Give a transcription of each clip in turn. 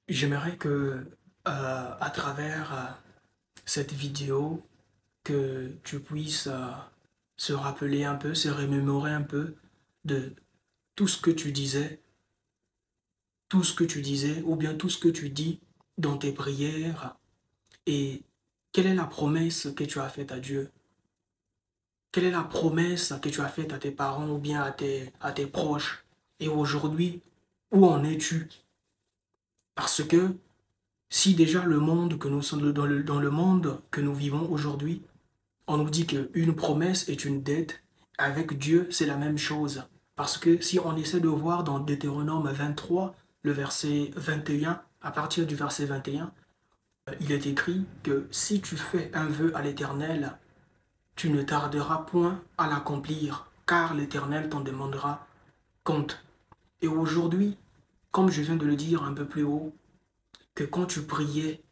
J'aimerais que, à travers cette vidéo, que tu puisses se rappeler un peu, se remémorer un peu de tout ce que tu disais, tout ce que tu disais, ou bien tout ce que tu dis dans tes prières, et quelle est la promesse que tu as faite à Dieu? Quelle est la promesse que tu as faite à tes parents ou bien à tes proches? Et aujourd'hui, où en es-tu? Parce que si déjà le monde que nous sommes dans le monde que nous vivons aujourd'hui, on nous dit qu'une promesse est une dette, avec Dieu, c'est la même chose. Parce que si on essaie de voir dans Deutéronome 23, le verset 21, à partir du verset 21, il est écrit que si tu fais un vœu à l'Éternel, tu ne tarderas point à l'accomplir, car l'Éternel t'en demandera compte. Et aujourd'hui, comme je viens de le dire un peu plus haut, que quand tu priais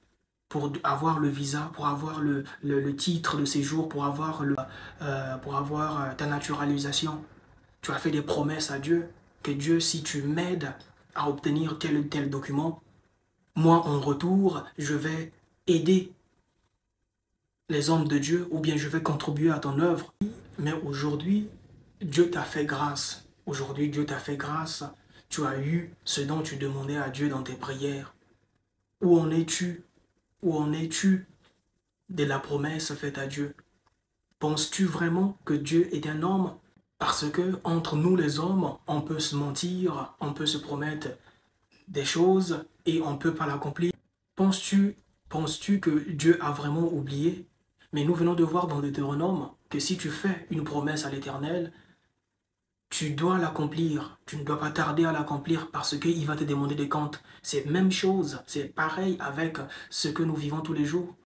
pour avoir le visa, pour avoir le titre de séjour, pour avoir ta naturalisation. Tu as fait des promesses à Dieu, que Dieu, si tu m'aides à obtenir tel ou tel document, moi, en retour, je vais aider les hommes de Dieu ou bien je vais contribuer à ton œuvre. Mais aujourd'hui, Dieu t'a fait grâce. Aujourd'hui, Dieu t'a fait grâce. Tu as eu ce dont tu demandais à Dieu dans tes prières. Où en es-tu? Où en es-tu de la promesse faite à Dieu? Penses-tu vraiment que Dieu est un homme? Parce que entre nous les hommes, on peut se mentir, on peut se promettre des choses et on ne peut pas l'accomplir. Penses-tu, penses-tu que Dieu a vraiment oublié? Mais nous venons de voir dans Deutéronome que si tu fais une promesse à l'Éternel, tu dois l'accomplir. Tu ne dois pas tarder à l'accomplir parce qu'il va te demander des comptes. C'est la même chose, c'est pareil avec ce que nous vivons tous les jours.